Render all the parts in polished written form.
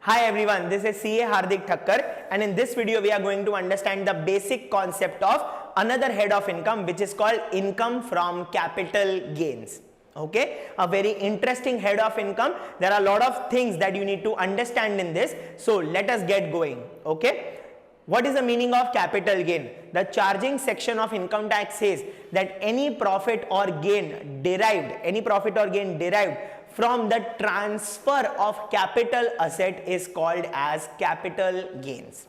Hi everyone, this is CA Hardik Thakkar, and in this video we are going to understand the basic concept of another head of income, which is called income from capital gains. Okay, a very interesting head of income. There are a lot of things that you need to understand in this, so let us get going. Okay, what is the meaning of capital gain? The charging section of income tax says that any profit or gain derived from the transfer of capital asset is called as capital gains.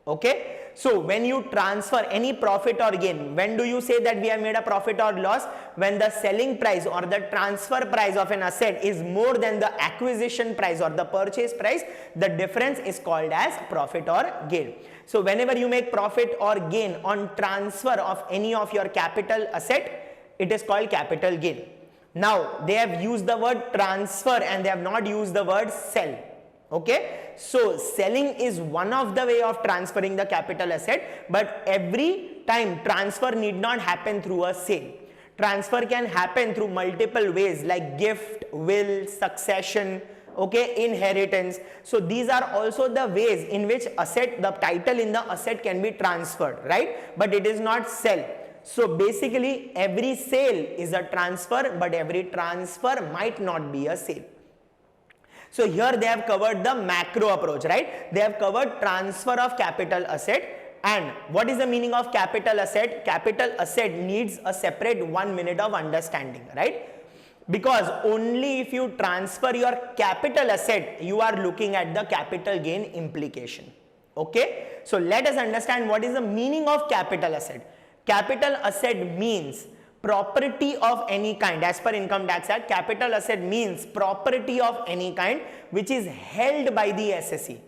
Okay, so when you transfer any profit or gain, when do you say that we have made a profit or loss? When the selling price or the transfer price of an asset is more than the acquisition price or the purchase price, the difference is called as profit or gain. So whenever you make profit or gain on transfer of any of your capital asset, it is called capital gain. Now they have used the word transfer and they have not used the word sell. Okay, so selling is one of the way of transferring the capital asset, but every time transfer need not happen through a sale. Transfer can happen through multiple ways like gift, will, succession, okay, inheritance. So these are also the ways in which the title in the asset can be transferred, right? But it is not sell. So basically every sale is a transfer, but every transfer might not be a sale. So here they have covered the macro approach, right? They have covered transfer of capital asset. And what is the meaning of capital asset? Capital asset needs a separate 1 minute of understanding, right? Because only if you transfer your capital asset, you are looking at the capital gain implication. Okay, so let us understand what is the meaning of capital asset. Capital asset means property of any kind. As per Income Tax Act, capital asset means property of any kind which is held by the assessee,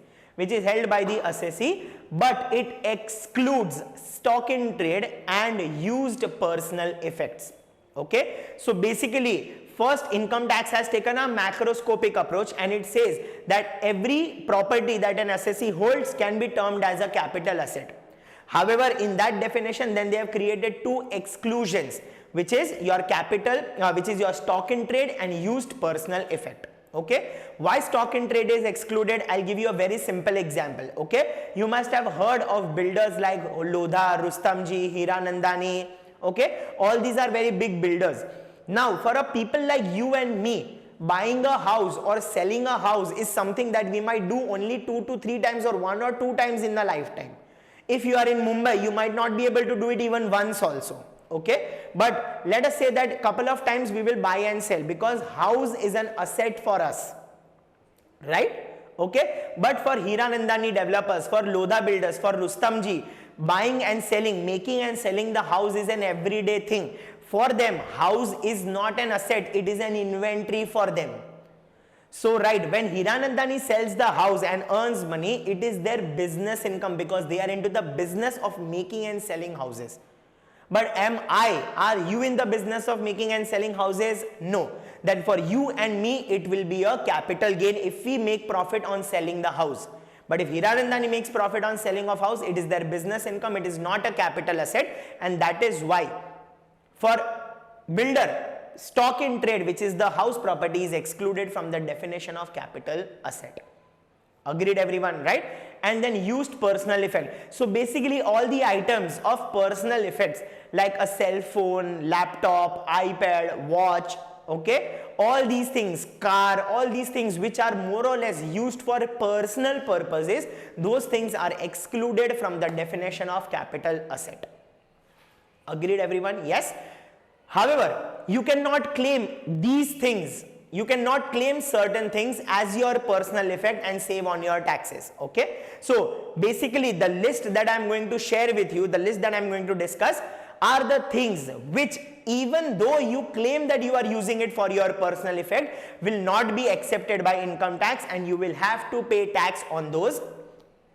but it excludes stock in trade and used personal effects. Okay, so basically first income tax has taken a macroscopic approach and it says that every property that an assessee holds can be termed as a capital asset. However, in that definition, then they have created two exclusions, which is your capital, which is your stock in trade and used personal effect. Okay, why stock in trade is excluded? I'll give you a very simple example. Okay, you must have heard of builders like Lodha, Rustomjee, Hiranandani. Okay, all these are very big builders. Now, for a people like you and me, buying a house or selling a house is something that we might do only 2 to 3 times or 1 or 2 times in the lifetime. If you are in Mumbai, you might not be able to do it even once also. Okay, but let us say that a couple of times we will buy and sell because house is an asset for us, right? Okay, but for Hiranandani developers, for Lodha builders, for Rustomjee, buying and selling, making and selling the house is an everyday thing. For them, house is not an asset, it is an inventory for them. So right, when Hiranandani sells the house and earns money, it is their business income because they are into the business of making and selling houses. But are you in the business of making and selling houses? No. Then for you and me, it will be a capital gain if we make profit on selling the house. But if Hiranandani makes profit on selling of house, it is their business income, it is not a capital asset, and that is why for builder, stock in trade, which is the house property, is excluded from the definition of capital asset. Agreed everyone, right? And then used personal effect. So basically all the items of personal effects like a cell phone, laptop, iPad, watch, okay, all these things, car, all these things which are more or less used for personal purposes, those things are excluded from the definition of capital asset. Agreed everyone? Yes. However, you cannot claim these things, you cannot claim certain things as your personal effect and save on your taxes. Okay, so basically the list that I am going to share with you, the list that I am going to discuss are the things which even though you claim that you are using it for your personal effect will not be accepted by income tax and you will have to pay tax on those.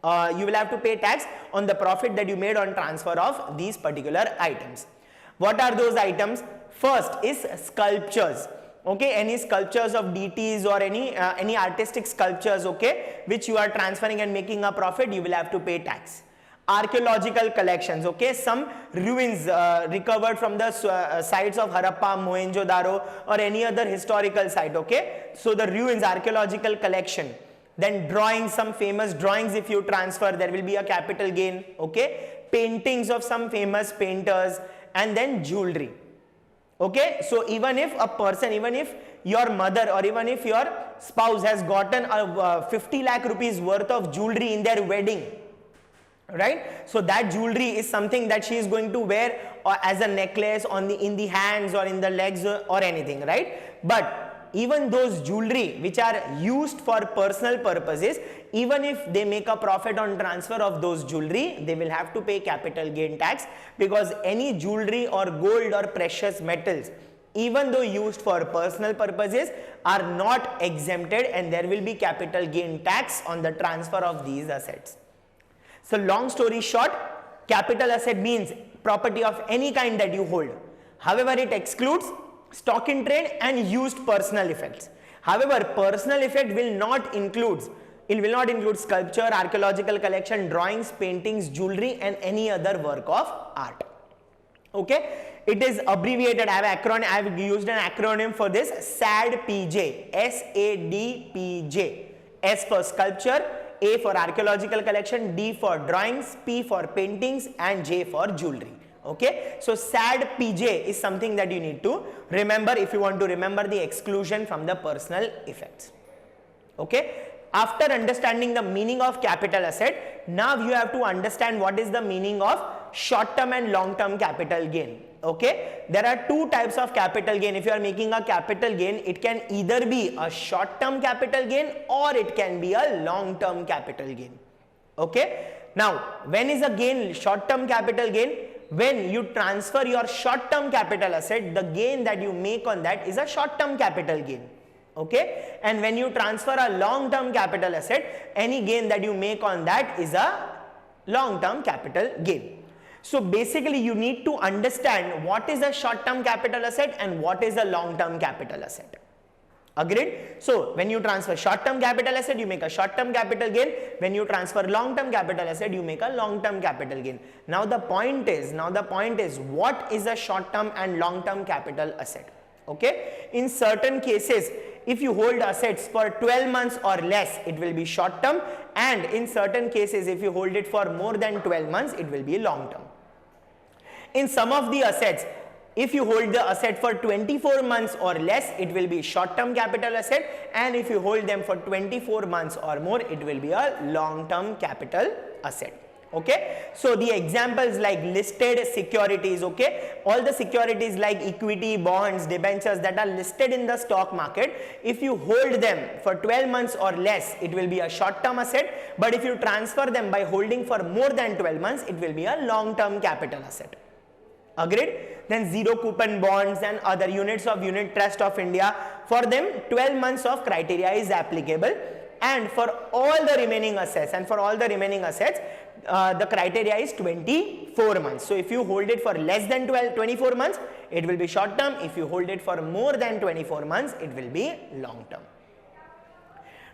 You will have to pay tax on the profit that you made on transfer of these particular items. What are those items? First is sculptures. Okay, any sculptures of deities or any artistic sculptures, okay, which you are transferring and making a profit, you will have to pay tax. Archaeological collections, okay, some ruins recovered from the sites of Harappa, Mohenjo-daro or any other historical site, okay, so the ruins, archaeological collection. Then drawings, some famous drawings if you transfer, there will be a capital gain, okay? Paintings of some famous painters, and then jewelry. Okay, so even if a person, even if your mother or even if your spouse has gotten a 50 lakh rupees worth of jewelry in their wedding, right? So that jewelry is something that she is going to wear as a necklace on in the hands or in the legs or anything, right? But even those jewelry which are used for personal purposes, even if they make a profit on transfer of those jewelry, they will have to pay capital gain tax, because any jewelry or gold or precious metals, even though used for personal purposes, are not exempted, and there will be capital gain tax on the transfer of these assets. So long story short, capital asset means property of any kind that you hold. However, it excludes stock in trade and used personal effects. However, personal effect will not include sculpture, archaeological collection, drawings, paintings, jewelry, and any other work of art. Okay, it is abbreviated. I have used an acronym for this: SADPJ. SADPJ. S for sculpture, A for archaeological collection, D for drawings, P for paintings, and J for jewelry. Okay, so SADPJ is something that you need to remember if you want to remember the exclusion from the personal effects. Okay, after understanding the meaning of capital asset, now you have to understand what is the meaning of short term and long term capital gain. Okay, there are two types of capital gain. If you are making a capital gain, it can either be a short term capital gain or it can be a long term capital gain. Okay, now when is a gain short term capital gain? When you transfer your short term capital asset, the gain that you make on that is a short term capital gain. Okay, and when you transfer a long term capital asset, any gain that you make on that is a long term capital gain. So basically you need to understand what is a short term capital asset and what is a long term capital asset. Agreed? So when you transfer short term capital asset, you make a short term capital gain. When you transfer long term capital asset, you make a long term capital gain. Now the point is what is a short term and long term capital asset? Okay, in certain cases, if you hold assets for 12 months or less, it will be short term, and in certain cases, if you hold it for more than 12 months, it will be long term. In some of the assets, if you hold the asset for 24 months or less, it will be short term capital asset, and if you hold them for 24 months or more, it will be a long term capital asset. Okay, so the examples like listed securities, okay, all the securities like equity, bonds, debentures that are listed in the stock market, if you hold them for 12 months or less, it will be a short term asset, but if you transfer them by holding for more than 12 months, it will be a long term capital asset. Agreed? Then zero coupon bonds and other units of Unit Trust of India, for them 12 months of criteria is applicable, and for all the remaining assets, the criteria is 24 months. So if you hold it for less than 24 months, it will be short term. If you hold it for more than 24 months, it will be long term.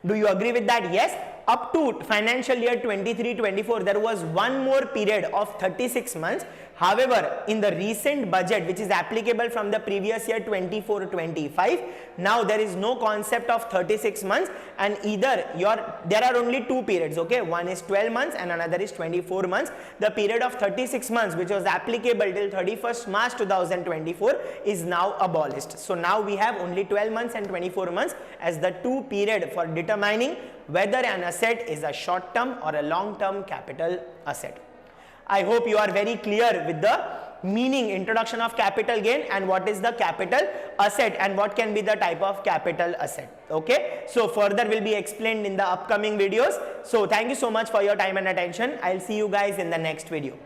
Do you agree with that? Yes. Up to financial year 23-24, there was one more period of 36 months. However, in the recent budget, which is applicable from the previous year 24-25, now there is no concept of 36 months, and there are only two periods. Okay, one is 12 months and another is 24 months. The period of 36 months, which was applicable till 31st March 2024, is now abolished. So now we have only 12 months and 24 months as the two period for determining whether an asset is a short term or a long term capital asset. I hope you are very clear with the meaning, introduction of capital gain, and what is the capital asset and what can be the type of capital asset. Okay, so further will be explained in the upcoming videos. So thank you so much for your time and attention. I'll see you guys in the next video.